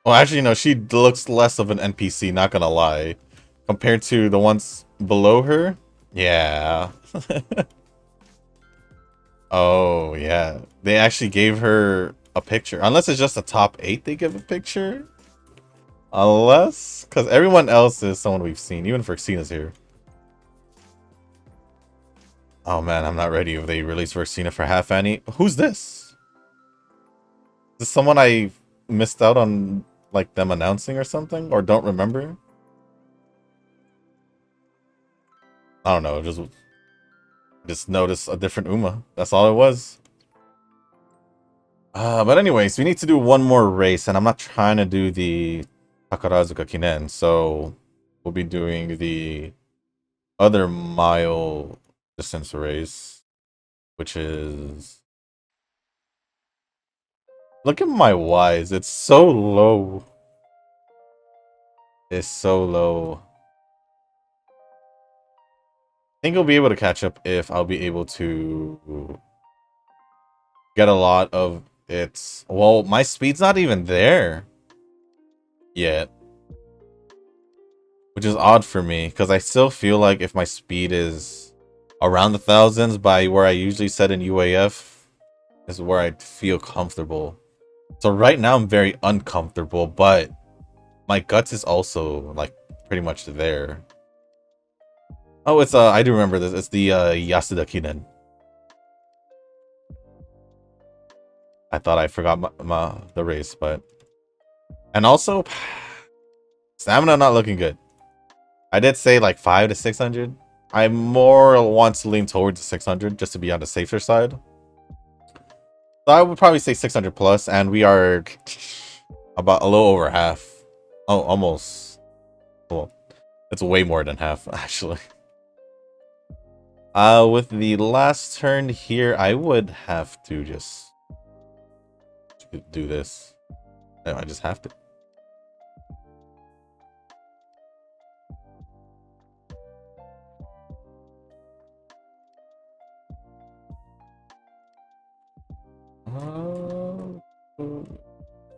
Well, actually, no. She looks less of an NPC, not gonna lie. Compared to the ones below her? Yeah. Oh, yeah. They actually gave her a picture. Unless it's just a top 8 they give a picture. Unless... Because everyone else is someone we've seen. Even Frixina's here. Oh man, I'm not ready if they release Versina for half Annie. Who's this? Is this someone I missed out on, like, them announcing or something? Or don't remember? I don't know, just noticed a different Uma. That's all it was. But anyways, we need to do one more race, and I'm not trying to do the Takarazuka Kinen, so we'll be doing the other mile distance race, which is... Look at my Ys, it's so low. It's so low. I think I'll be able to catch up if I'll be able to get a lot of its... Well, my speed's not even there yet. Which is odd for me, because I still feel like if my speed is around the thousands by where I usually set in UAF, is where I feel comfortable. So right now I'm very uncomfortable, but my guts is also like pretty much there. Oh, it's I do remember this. It's the Yasuda Kinen. I thought I forgot the race, but... And also, stamina not looking good. I did say like 5 to 600. I more want to lean towards 600 just to be on the safer side. So I would probably say 600 plus, and we are about a little over half. Oh, almost. Well, it's way more than half, actually. With the last turn here, I would have to just do this. I just have to.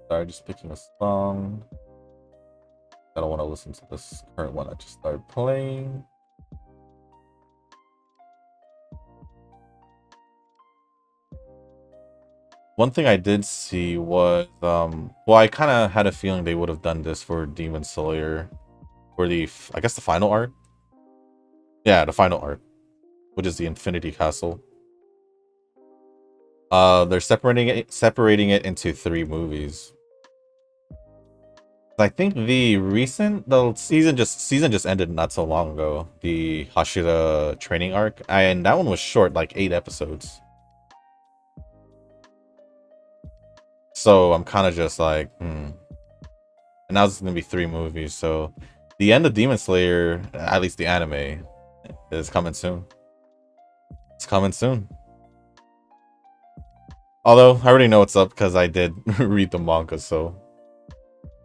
Sorry, just picking a song. I don't want to listen to this current one I just started playing. One thing I did see was, well, I kind of had a feeling they would have done this for Demon Slayer, for the, I guess the final art. Yeah, the final art, which is the Infinity Castle. They're separating it into 3 movies. I think the season just ended not so long ago. The Hashira training arc, and that one was short, like 8 episodes. So I'm kind of just like, And now it's gonna be 3 movies. So the end of Demon Slayer, at least the anime, is coming soon. It's coming soon. Although I already know what's up because I did read the manga. So,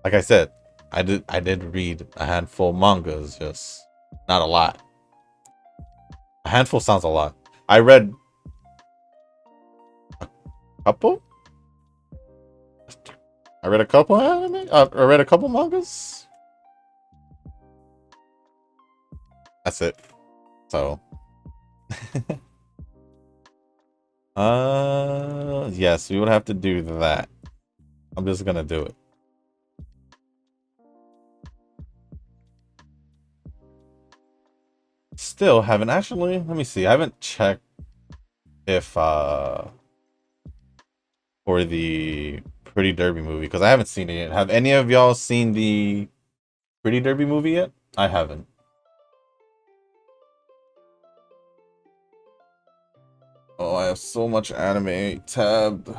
like I said, I did read a handful of mangas, just not a lot. A handful sounds a lot. I read a couple. I read a couple anime. I read a couple mangas. That's it. So, yes, we would have to do that. I'm just gonna do it. Still haven't actually. Let me see. I haven't checked if for the Pretty Derby movie because I haven't seen it yet. Have any of y'all seen the Pretty Derby movie yet? I haven't. Oh, I have so much anime tabbed.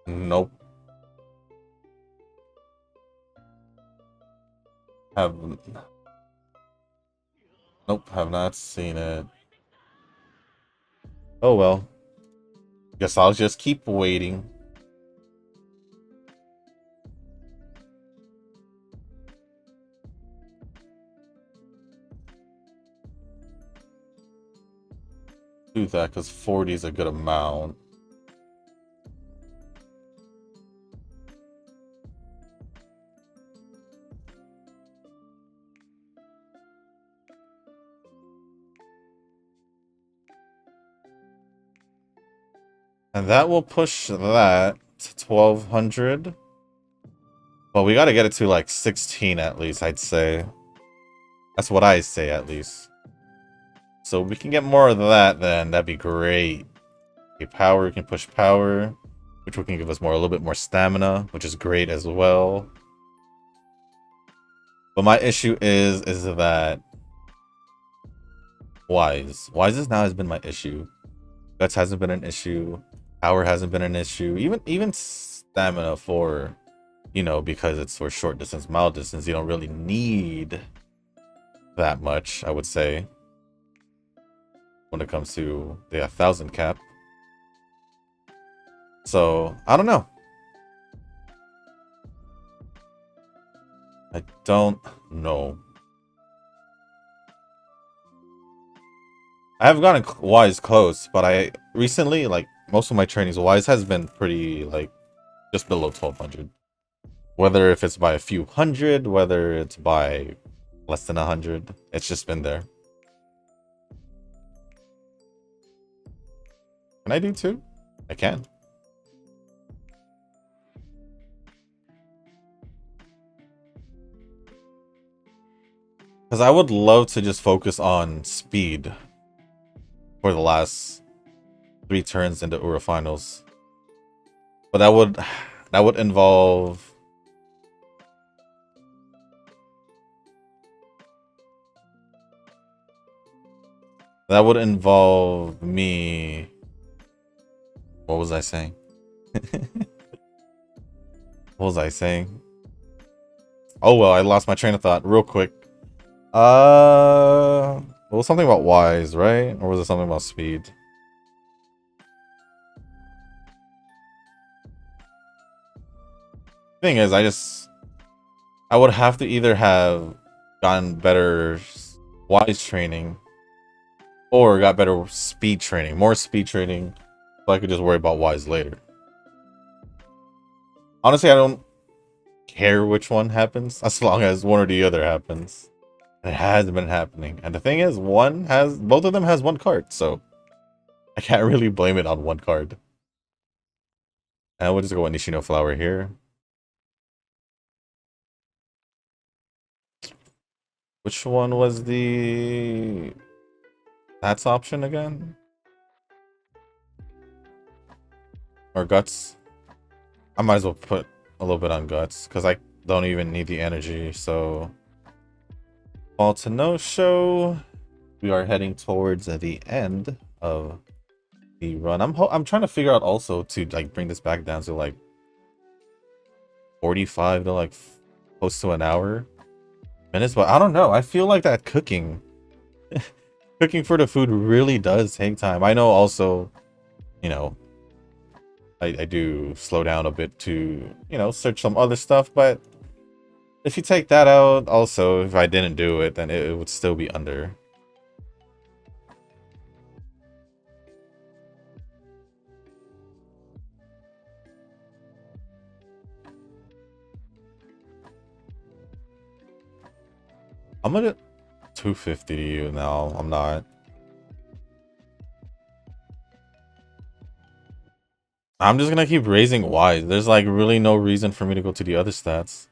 Nope. Haven't. Nope, have not seen it. Oh well. Guess I'll just keep waiting. Do that because 40 is a good amount. And that will push that to 1200. Well, we gotta get it to like 16 at least, I'd say. That's what I say, at least. So we can get more of that, then that'd be great. Okay, power, we can push power, which can give us a little bit more stamina, which is great as well. But my issue is that Wise has been my issue. Guts hasn't been an issue. Power hasn't been an issue. Even stamina for, you know, because it's for short distance, mild distance, you don't really need that much, I would say, when it comes to the 1,000 cap. So, I don't know. I don't know. I have gotten Wise close, but I recently, like, most of my trainings, Wise has been pretty, like, just below 1,200. Whether if it's by a few hundred, whether it's by less than 100, it's just been there. Can I do 2? I can. Because I would love to just focus on speed for the last 3 turns in the Ura finals. But that would involve me. What was I saying? What was I saying? Oh well, I lost my train of thought real quick. It was something about Wise, right? Or was it something about speed? Thing is, I would have to either have gotten better Wise training or got better speed training, more speed training, so I could just worry about Wise later. Honestly, I don't care which one happens, as long as one or the other happens. And it has been happening. And the thing is, both of them has 1 card, so I can't really blame it on 1 card. And we'll just go with Nishino Flower here. Which one was the stats option again? Or Guts? I might as well put a little bit on Guts, because I don't even need the energy, so... Fall to no show. We are heading towards the end of the run. I'm trying to figure out also to, like, bring this back down to, like, 45 to, like, close to an hour minutes, but I don't know. I feel like that cooking for the food really does take time. I know also, you know, I do slow down a bit to, you know, search some other stuff, but if you take that out, also, if I didn't do it, then it would still be under. I'm gonna 250 to you now. I'm not. I'm just gonna keep raising Wise. There's like really no reason for me to go to the other stats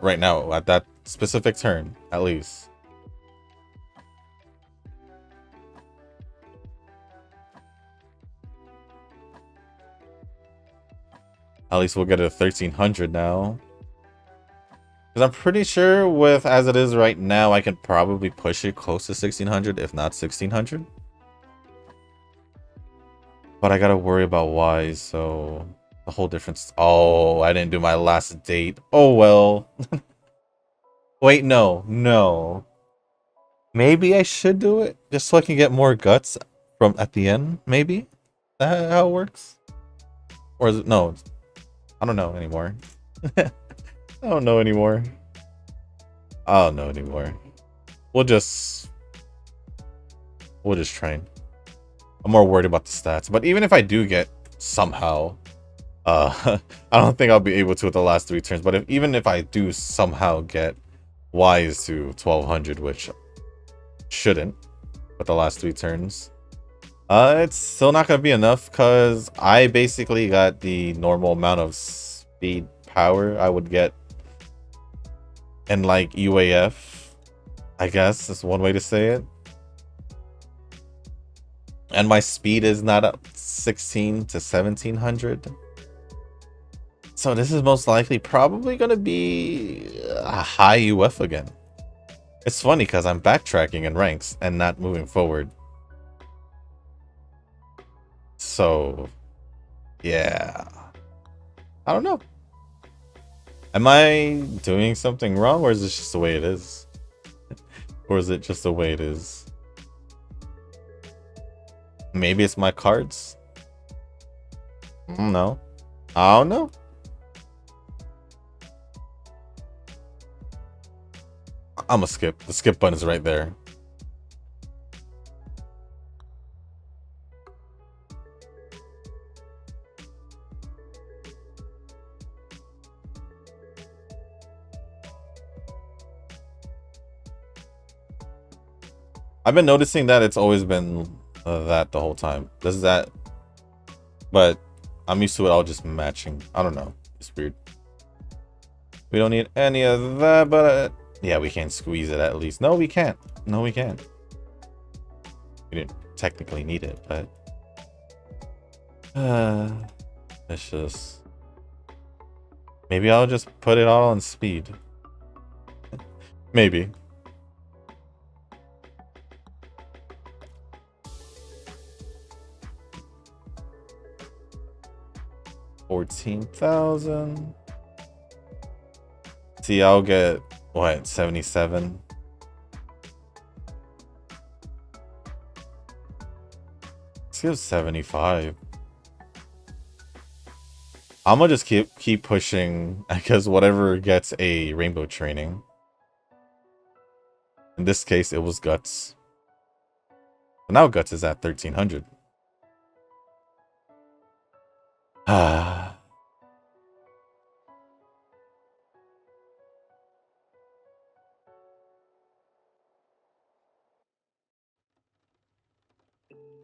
right now at that specific turn, at least. At least we'll get a 1300 now. Because I'm pretty sure with as it is right now, I can probably push it close to 1600, if not 1600. But I gotta worry about Wise, so the whole difference. Oh, I didn't do my last date. Oh well. Wait, no. Maybe I should do it just so I can get more guts from at the end. Maybe is that how it works, or is it no? I don't know anymore. I don't know anymore. We'll just train. I'm more worried about the stats. But even if I do get somehow, I don't think I'll be able to with the last 3 turns. But even if I do somehow get Wise to 1200, which shouldn't, with the last 3 turns, it's still not gonna be enough because I basically got the normal amount of speed power I would get. And like UAF, I guess that's one way to say it. And my speed is not up 16 to 1700. So this is most likely probably going to be a high UF again. It's funny because I'm backtracking in ranks and not moving forward. So, yeah. I don't know. Am I doing something wrong, or is this just the way it is? Or is it just the way it is? Maybe it's my cards? No. I don't know. I'm gonna skip. The skip button is right there. I've been noticing that it's always been that the whole time. Does that? But I'm used to it all just matching. I don't know. It's weird. We don't need any of that, but yeah, we can squeeze it at least. No, we can't. No, we can't. We didn't technically need it, but it's just maybe I'll just put it all on speed. Maybe. $14,000. See, I'll get what, 77. Let's give 75. I'm gonna just keep pushing because whatever gets a rainbow training. In this case, it was guts. But now guts is at 1300. Ah.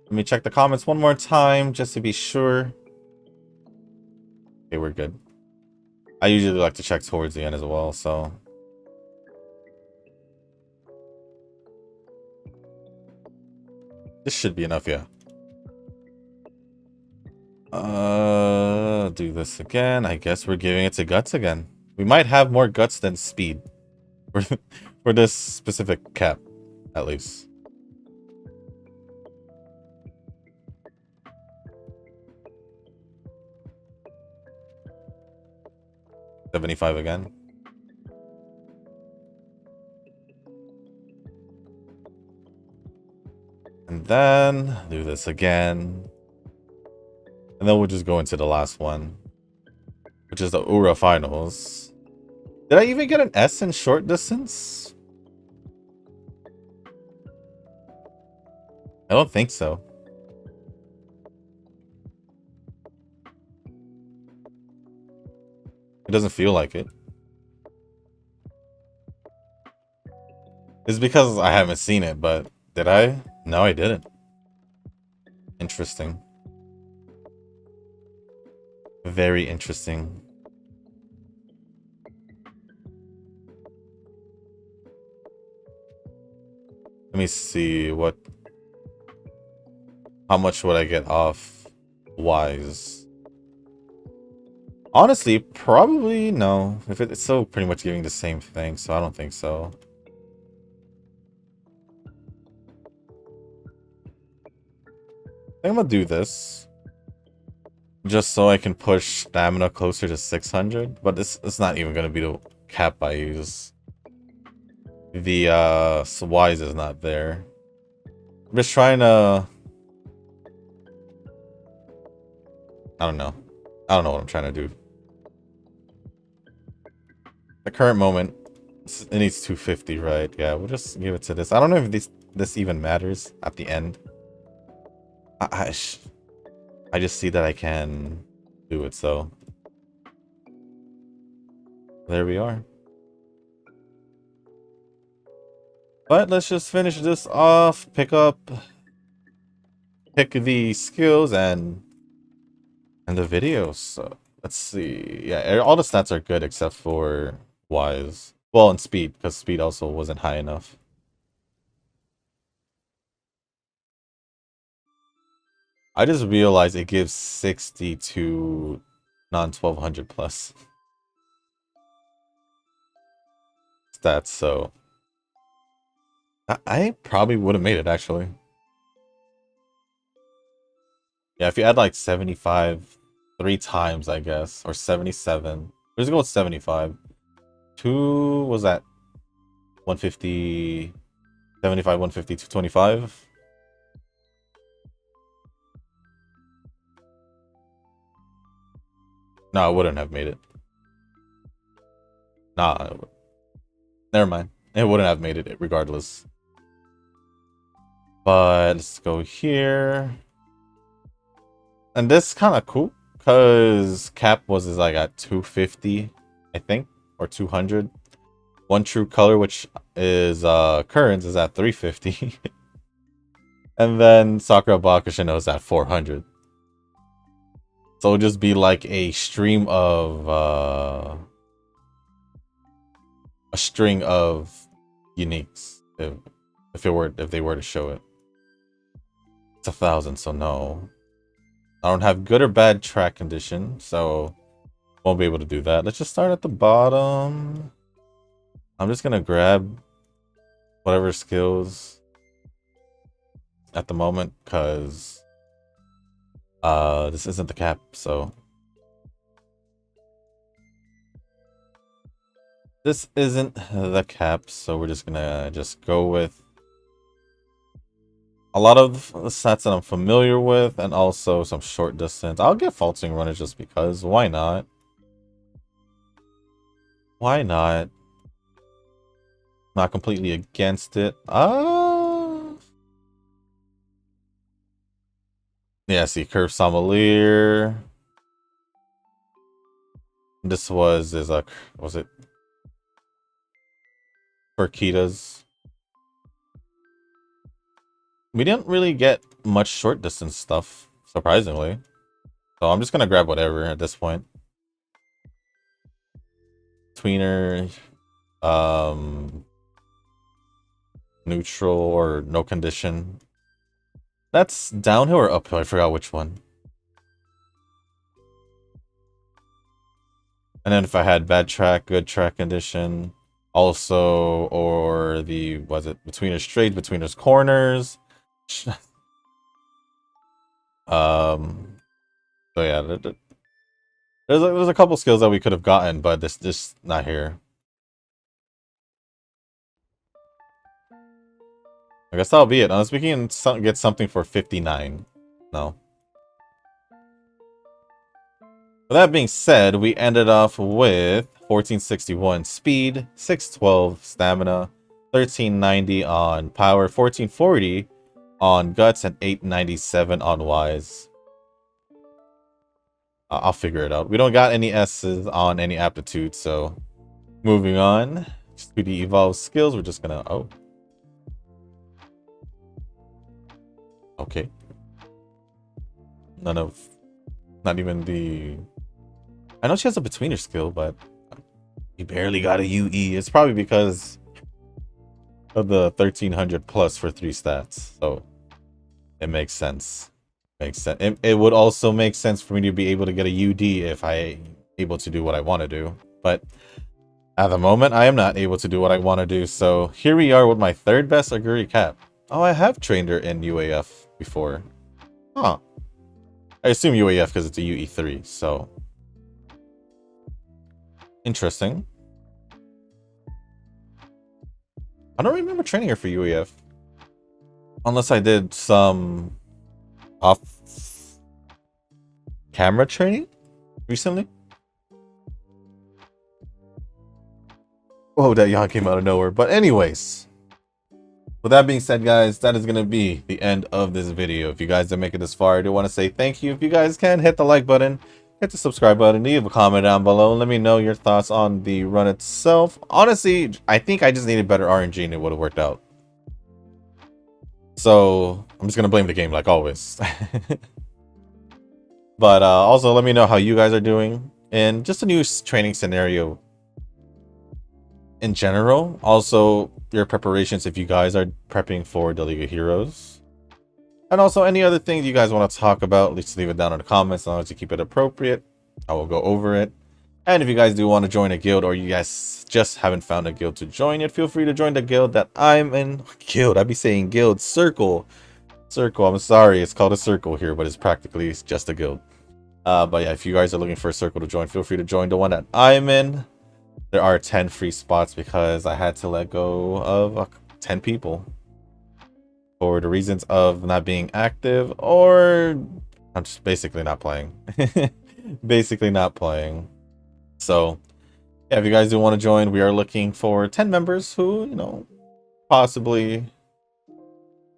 Let me check the comments one more time just to be sure. Okay, we're good. I usually like to check towards the end as well, so. This should be enough, yeah. Do this again. I guess we're giving it to guts again. We might have more guts than speed. For this specific cap, at least. $75 again. And then do this again. And then we'll just go into the last one, which is the Ura Finals. Did I even get an S in short distance? I don't think so. It doesn't feel like it. It's because I haven't seen it, but did I? No, I didn't. Interesting. Very interesting. Let me see how much would I get off Wise? Honestly, probably no. If it's still pretty much giving the same thing, so I don't think so. I think I'm gonna do this. Just so I can push stamina closer to 600, but it's not even gonna be the cap I use. The Wise is not there. I'm just trying to. I don't know. I don't know what I'm trying to do. The current moment, it needs 250, right? Yeah, we'll just give it to this. I don't know if this even matters at the end. I just see that I can do it, so there we are. But let's just finish this off, pick the skills and the videos. So let's see. Yeah, all the stats are good except for Wise. Well, and speed, because speed also wasn't high enough. I just realized it gives 60 to non-1200 plus stats, so I probably would have made it actually. Yeah, if you add like 75 3 times, I guess, or 77. Let's go with 75. 2 was that 150, 75, 150, 225. No, I wouldn't have made it. Nah, never mind. It wouldn't have made it regardless. But let's go here. And this is kind of cool because cap was like at 250, I think, or 200. One true color, which is currents, is at 350. And then Sakura Bakushino is at 400. So it'll just be like a stream of a string of uniques if they were to show it. It's 1,000, so no. I don't have good or bad track condition, so won't be able to do that. Let's just start at the bottom. I'm just gonna grab whatever skills at the moment, because this isn't the cap, so this isn't the cap, so we're just gonna go with a lot of the stats that I'm familiar with, and also some short distance. I'll get Faulting Runners just because. Why not? Why not? Not completely against it. Yeah, see, Curve Sommelier. This was it Burkitas? We didn't really get much short distance stuff, surprisingly. So I'm just gonna grab whatever at this point. Tweener, neutral or no condition. That's downhill or uphill? I forgot which one. And then if I had bad track, good track condition, also, or the, was it betweeners straight, betweeners corners? So yeah, there's a couple skills that we could have gotten, but this just not here. I guess that'll be it. Unless we can get something for 59. No. With that being said, we ended off with 1461 speed, 612 stamina, 1390 on power, 1440 on guts, and 897 on wise. I'll figure it out. We don't got any S's on any aptitude, so moving on to the evolved skills. We're just gonna okay. Not even the. I know she has a betweener skill, but he barely got a UE. It's probably because of the 1300 plus for 3 stats, so it makes sense. Makes sense. It would also make sense for me to be able to get a UD if I'm able to do what I want to do, but at the moment I am not able to do what I want to do. So here we are with my 3rd best Oguri Cap. Oh, I have trained her in UAF before. Huh. I assume UAF because it's a UE3, so interesting. I don't remember training her for UAF. Unless I did some off camera training recently. Whoa, that yawn came out of nowhere. But anyways, with that being said, guys, that is going to be the end of this video. If you guys didn't make it this far, I do want to say thank you. If you guys can, hit the like button, hit the subscribe button, leave a comment down below, and let me know your thoughts on the run itself. Honestly, I think I just needed better RNG and it would have worked out. So I'm just going to blame the game like always. But also let me know how you guys are doing and just a new training scenario in general. Also your preparations if you guys are prepping for the League of Heroes. And also, any other things you guys want to talk about, just leave it down in the comments. As long as you keep it appropriate, I will go over it. And if you guys do want to join a guild, or you guys just haven't found a guild to join yet, feel free to join the guild that I'm in. Guild, I'd be saying guild. Circle. Circle, I'm sorry, it's called a circle here, but it's practically just a guild. But yeah, if you guys are looking for a circle to join, feel free to join the one that I'm in. There are 10 free spots because I had to let go of 10 people for the reasons of not being active, or I'm just basically not playing. Basically not playing. So yeah, if you guys do want to join, we are looking for 10 members who, you know, possibly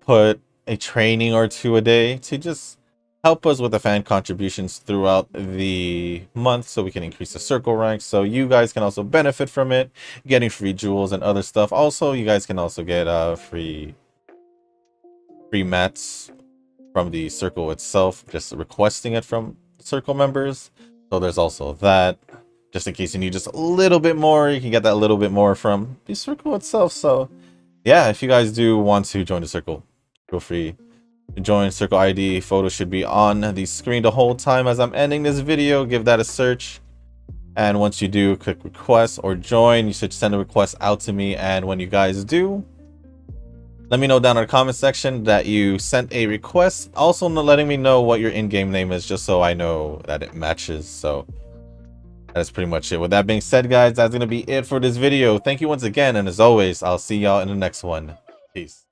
put a training or two a day to just help us with the fan contributions throughout the month so we can increase the circle rank, so you guys can also benefit from it, getting free jewels and other stuff. Also, you guys can also get free mats from the circle itself, just requesting it from circle members. So there's also that, just in case you need just a little bit more, you can get that little bit more from the circle itself. So yeah, if you guys do want to join the circle, feel free to join. Circle ID photo should be on the screen the whole time as I'm ending this video. Give that a search, and once you do, click request or join. You should send a request out to me, and when you guys do, let me know down in the comment section that you sent a request. Also letting me know what your in-game name is, just so I know that it matches. So that's pretty much it. With that being said, guys, that's gonna be it for this video. Thank you once again, and as always, I'll see y'all in the next one. Peace.